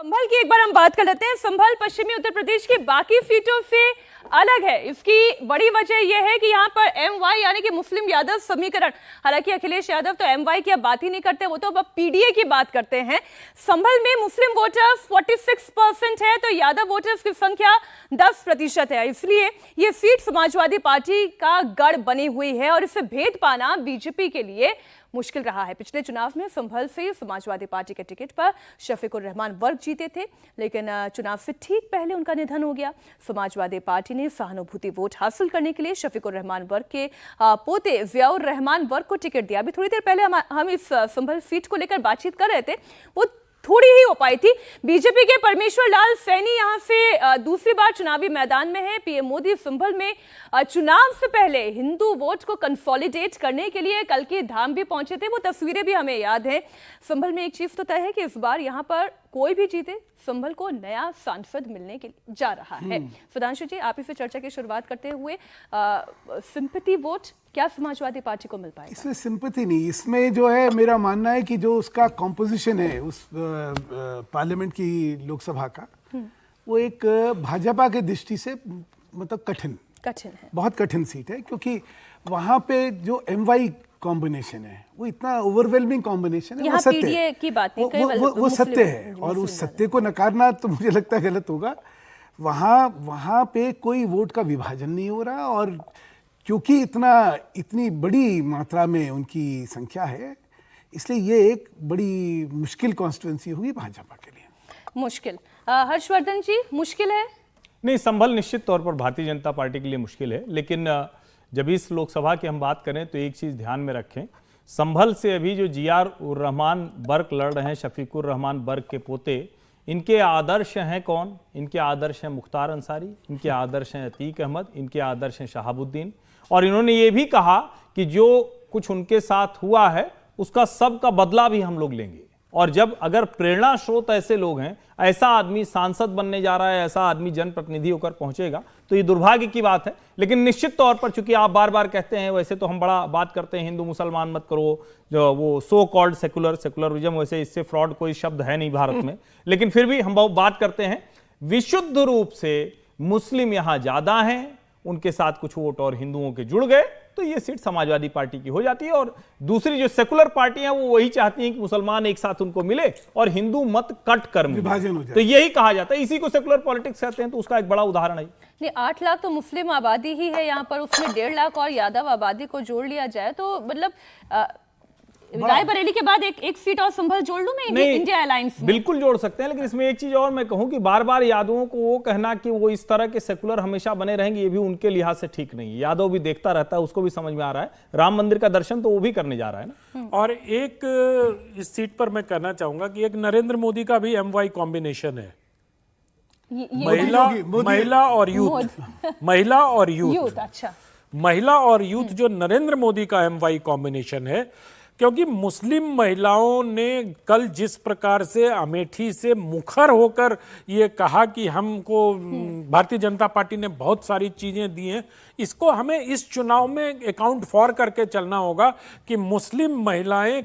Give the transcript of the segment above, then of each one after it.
संभल की एक बार हम बात कर लेते हैं। संभल पश्चिमी उत्तर प्रदेश की बाकी सीटों से अलग है। इसकी बड़ी वजह यह है कि यहाँ पर MY यानी कि मुस्लिम यादव समीकरण, हालांकि अखिलेश यादव तो MY की अब बात ही नहीं करते, वो तो अब PDA की बात करते हैं। संभल में मुस्लिम वोटर्स 46% है तो यादव वोटर्स की संख्या 10% है। इसलिए ये सीट समाजवादी पार्टी का गढ़ बनी हुई है और इसे भेद पाना बीजेपी के लिए मुश्किल रहा है। पिछले चुनाव में संभल से समाजवादी पार्टी के टिकट पर शफीकुर रहमान वर्क जीते थे, लेकिन चुनाव से ठीक पहले उनका निधन हो गया। समाजवादी पार्टी ने सहानुभूति वोट हासिल करने के लिए शफीकुर रहमान वर्क के पोते ज़ियाउर रहमान वर्क को टिकट दिया। अभी थोड़ी देर पहले हम इस संभल सीट को लेकर बातचीत कर रहे थे, वो थोड़ी ही हो पाई थी। बीजेपी के परमेश्वर लाल सैनी यहां से दूसरी बार चुनावी मैदान में है। पीएम मोदी संभल में चुनाव से पहले हिंदू वोट को कंसोलिडेट करने के लिए कल की धाम भी पहुंचे थे, वो तस्वीरें भी हमें याद है। संभल में एक चीज तो तय है कि इस बार यहां पर कोई भी जीते, संभल को नया सांसद मिलने के लिए जा रहा है। सुधांशु जी, आप इसे चर्चा की शुरुआत करते हुए सिंपैथी वोट क्या समाजवादी पार्टी को मिल पाएगा? इसमें सिंपैथी नहीं, इसमें जो है मेरा मानना है कि जो उसका कॉम्पोजिशन है उस पार्लियामेंट की लोकसभा का, वो एक भाजपा के दृष्टि से मतलब कठिन है, बहुत कठिन सीट है, क्योंकि वहां पे जो MY कॉम्बिनेशन है वो इतना ओवरवेलमिंग कॉम्बिनेशन है। वो सत्य की बात नहीं, वो सत्य है और उस सत्य को नकारना तो मुझे लगता है गलत होगा। वहां पे कोई वोट का विभाजन नहीं हो रहा, और क्योंकि इतनी बड़ी मात्रा में उनकी संख्या है, इसलिए ये एक बड़ी मुश्किल कॉन्स्टिट्यूएंसी होगी भाजपा के लिए। मुश्किल, हर्षवर्धन जी, मुश्किल है? नहीं, संभल निश्चित तौर पर भारतीय जनता पार्टी के लिए मुश्किल है, लेकिन जब इस लोकसभा की हम बात करें तो एक चीज ध्यान में रखें, संभल से अभी जो ज़ियाउर रहमान बर्क लड़ रहे हैं, शफीकुर रहमान बर्क के पोते, इनके आदर्श हैं कौन? इनके आदर्श हैं मुख्तार अंसारी, इनके आदर्श हैं अतीक अहमद, इनके आदर्श हैं शहाबुद्दीन। और इन्होंने ये भी कहा कि जो कुछ उनके साथ हुआ है उसका सब का बदला भी हम लोग लेंगे। और जब अगर प्रेरणा स्रोत ऐसे लोग हैं, ऐसा आदमी सांसद बनने जा रहा है, ऐसा आदमी जनप्रतिनिधि होकर पहुंचेगा, तो ये दुर्भाग्य की बात है। लेकिन निश्चित तौर पर, चूंकि आप बार बार कहते हैं, वैसे तो हम बड़ा बात करते हैं हिंदू मुसलमान मत करो, जो वो सो कॉल्ड सेकुलरिज्म, वैसे इससे फ्रॉड कोई शब्द है नहीं भारत में, लेकिन फिर भी हम बात करते हैं विशुद्ध रूप से मुस्लिम यहां ज्यादा हैं, उनके साथ कुछ वोट और हिंदुओं के जुड़ गए, तो ये सीट समाजवादी पार्टी की हो जाती है। और दूसरी जो सेकुलर पार्टियां वो वही चाहती हैं कि मुसलमान एक साथ उनको मिले और हिंदू मत कट कर विभाजन हो जाए, तो यही कहा जाता है, इसी को सेकुलर पॉलिटिक्स कहते हैं। तो उसका एक बड़ा उदाहरण है। नहीं, 8 लाख तो मुस्लिम आबादी ही है यहाँ पर, उसमें 1.5 लाख और यादव आबादी को जोड़ लिया जाए तो मतलब रायबरेली के बाद एक सीट और संभल जोड़ लूं मैं इंडिया अलायंस में? बिल्कुल जोड़ सकते हैं, लेकिन इसमें एक चीज और मैं कहूं कि बार बार यादवों को वो कहना कि वो इस तरह के सेकुलर हमेशा बने रहेंगे, ये भी उनके लिहाज से ठीक नहीं है। यादव भी देखता रहता है, उसको भी समझ में आ रहा है, राम मंदिर का दर्शन तो वो भी करने जा रहा है ना। और एक इस सीट पर मैं कहना चाहूंगा कि एक नरेंद्र मोदी का भी MY कॉम्बिनेशन है, महिला और यूथ। अच्छा, महिला और यूथ जो नरेंद्र मोदी का MY कॉम्बिनेशन है, क्योंकि मुस्लिम महिलाओं ने कल जिस प्रकार से अमेठी से मुखर होकर ये कहा कि हमको भारतीय जनता पार्टी ने बहुत सारी चीजें दी हैं, इसको हमें इस चुनाव में अकाउंट फॉर करके चलना होगा कि मुस्लिम महिलाएं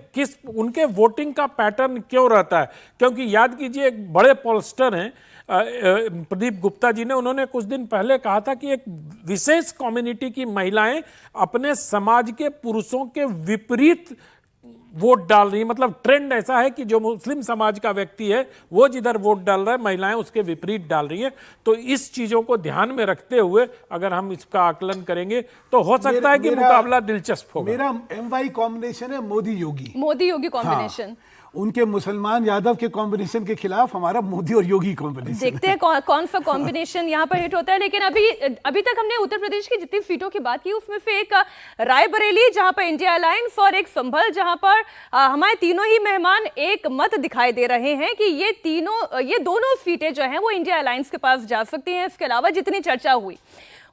उनके वोटिंग का पैटर्न क्यों रहता है। क्योंकि याद कीजिए, एक बड़े पोलस्टर हैं प्रदीप गुप्ता जी ने, उन्होंने कुछ दिन पहले कहा था कि एक विशेष कम्युनिटी की महिलाएं अपने समाज के पुरुषों के विपरीत वोट डाल रही है। मतलब ट्रेंड ऐसा है कि जो मुस्लिम समाज का व्यक्ति है वो जिधर वोट डाल रहा है, महिलाएं उसके विपरीत डाल रही हैं। तो इस चीजों को ध्यान में रखते हुए अगर हम इसका आकलन करेंगे तो हो सकता है कि मुकाबला दिलचस्प होगा। मेरा MY कॉम्बिनेशन है मोदी योगी कॉम्बिनेशन। हाँ, उनके मुसलमान यादव के कॉम्बिनेशन के खिलाफ हमारा मोदी और योगी कॉम्बिनेशन। देखते हैं कौन सा कॉम्बिनेशन यहाँ पर हिट होता है। लेकिन अभी तक हमने उत्तर प्रदेश की जितनी सीटों की बात की, उसमें से एक रायबरेली जहां पर इंडिया अलायंस और एक संभल जहां पर हमारे तीनों ही मेहमान एक मत दिखाई दे रहे हैं कि ये दोनों सीटें जो हैं वो इंडिया अलायंस के पास जा सकती हैं। इसके अलावा जितनी चर्चा हुई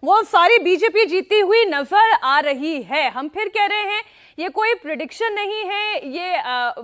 वो सारी बीजेपी जीती हुई नजर आ रही है। हम फिर कह रहे हैं, ये कोई प्रेडिक्शन नहीं है, ये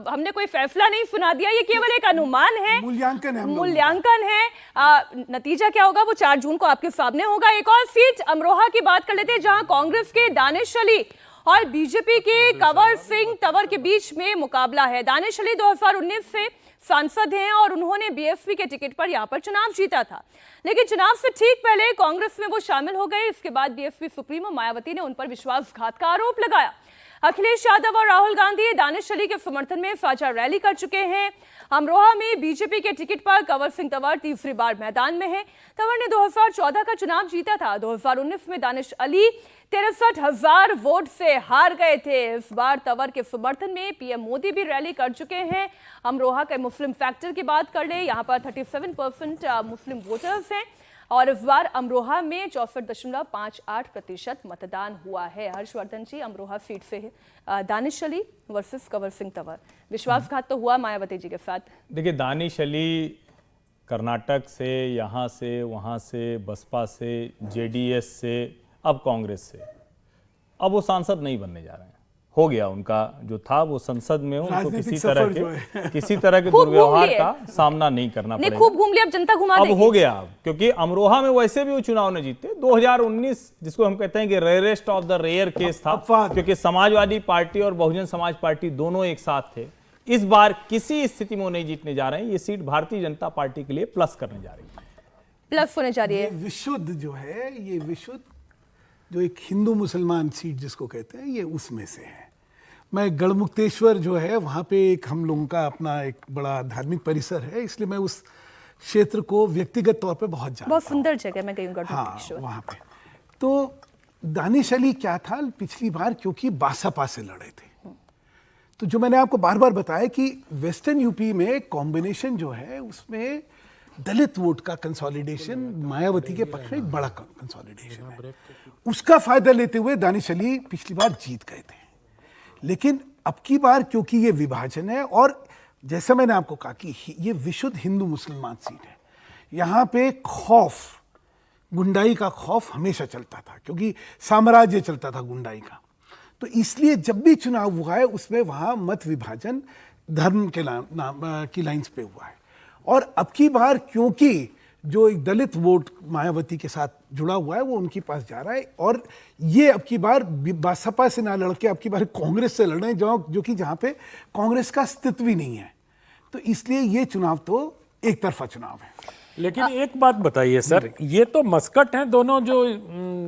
हमने कोई फैसला नहीं सुना दिया, ये केवल एक अनुमान है, मूल्यांकन है। नतीजा क्या होगा वो 4 जून को आपके सामने होगा। एक और सीट अमरोहा की बात कर लेते हैं, जहां कांग्रेस के दानिश अली और बीजेपी के कंवर सिंह तंवर के बीच में मुकाबला है। दानिश अली 2019 से सांसद हैं और उन्होंने बीएसपी के टिकट पर यहां पर चुनाव जीता था। लेकिन चुनाव से ठीक पहले कांग्रेस में वो शामिल हो गए। इसके बाद बीएसपी सुप्रीमो मायावती ने उन पर विश्वासघात का आरोप लगाया। अखिलेश यादव और राहुल गांधी दानिश अली के समर्थन में साझा रैली कर चुके हैं। अमरोहा में बीजेपी के टिकट पर कंवर सिंह तंवर तीसरी बार मैदान में है। तंवर ने 2014 का चुनाव जीता था। 2019 में दानिश अली 63,000 वोट से हार गए थे। इस बार तंवर के समर्थन में पीएम मोदी भी रैली कर चुके हैं। अमरोहा के मुस्लिम फैक्टर की बात कर ले, यहाँ पर 37% मुस्लिम वोटर्स हैं और इस बार अमरोहा में 64.58% मतदान हुआ है। हर्षवर्धन जी, अमरोहा सीट से दानिश अली वर्सेस कंवर सिंह तंवर, विश्वासघात तो हुआ मायावती जी के साथ। देखिए, दानिश अली कर्नाटक से, यहाँ से, वहाँ से, बसपा से, जेडीएस से, अब कांग्रेस से, अब वो सांसद नहीं बनने जा रहे हैं। हो गया उनका जो था वो संसद में, उनको किसी तरह के दुर्व्यवहार का सामना नहीं करना पड़ेगा। खूब घूम लिया, अब जनता घुमा अब देगी। हो गया, क्योंकि अमरोहा में वैसे भी वो चुनाव ने जीते। 2019 जिसको हम कहते हैं कि rarest of the rare case था, क्योंकि समाजवादी पार्टी और बहुजन समाज पार्टी दोनों एक साथ थे। इस बार किसी स्थिति में वो नहीं जीतने जा रहे हैं। ये सीट भारतीय जनता पार्टी के लिए प्लस करने जा रही है, प्लस होने जा रही है। विशुद्ध जो है, ये विशुद्ध जो एक हिंदू मुसलमान सीट जिसको कहते हैं, ये उसमें से है। मैं गढ़मुक्तेश्वर जो है वहाँ पे एक हम लोगों का अपना एक बड़ा धार्मिक परिसर है, इसलिए मैं उस क्षेत्र को व्यक्तिगत तौर पे बहुत जानता हूँ। बहुत सुंदर जगह, मैं गई हूँ गढ़मुक्तेश्वर। हाँ, वहाँ पे तो दानिश अली क्या था पिछली बार, क्योंकि बासपा से लड़े थे। तो जो मैंने आपको बार बार बताया कि वेस्टर्न यूपी में कॉम्बिनेशन जो है उसमें दलित वोट का कंसोलिडेशन मायावती के पक्ष में एक बड़ा कंसोलिडेशन है। उसका फायदा लेते हुए दानिश अली पिछली बार जीत गए थे। लेकिन अब की बार क्योंकि ये विभाजन है और जैसा मैंने आपको कहा कि ये विशुद्ध हिंदू मुसलमान सीट है, यहाँ पे खौफ, गुंडाई का खौफ हमेशा चलता था, क्योंकि साम्राज्य चलता था गुंडाई का। तो इसलिए जब भी चुनाव हुआ है उसमें वहाँ मत विभाजन धर्म के की लाइंस पे हुआ है। और अब की बार क्योंकि जो एक दलित वोट मायावती के साथ जुड़ा हुआ है वो उनके पास जा रहा है, और ये अब की बार बसपा से ना लड़के अब की बार कांग्रेस से लड़ रहे हैं, जो कि जहाँ पे कांग्रेस का अस्तित्व ही नहीं है। तो इसलिए ये चुनाव तो एक तरफा चुनाव है। लेकिन एक बात बताइए सर, ये तो मस्कट हैं दोनों जो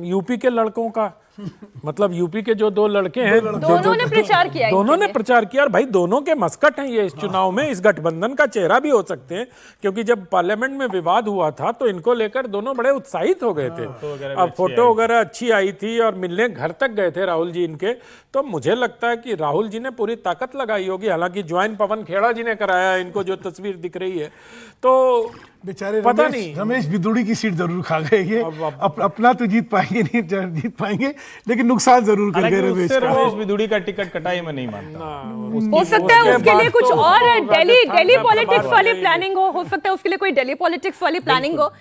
यूपी के लड़कों का, मतलब यूपी के जो दो लड़के हैं, दोनों ने प्रचार किया, दोनों ने प्रचार किया। और भाई दोनों के मस्कट हैं ये इस चुनाव में, इस गठबंधन का चेहरा भी हो सकते हैं, क्योंकि जब पार्लियामेंट में विवाद हुआ था तो इनको लेकर दोनों बड़े उत्साहित हो गए थे। अब फोटो वगैरह अच्छी आई थी और मिलने घर तक गए थे राहुल जी इनके। तो मुझे लगता है कि राहुल जी ने पूरी ताकत लगाई होगी। हालांकि ज्वाइन पवन खेड़ा जी ने कराया इनको, जो तस्वीर दिख रही है। तो बेचारे पता नहीं, रमेश बिदुड़ी की सीट जरूर खा गए ये। अपना तो जीत पाएंगे नहीं, जीत पाएंगे, लेकिन नुकसान जरूर कर गए रमेश बिदुड़ी का टिकट कटाई मैं नहीं मानता। हो सकता है उसके लिए कुछ और दिल्ली पॉलिटिक्स वाली प्लानिंग हो सकता है उसके लिए कोई दिल्ली पॉलिटिक्स वाली प्लानिंग हो।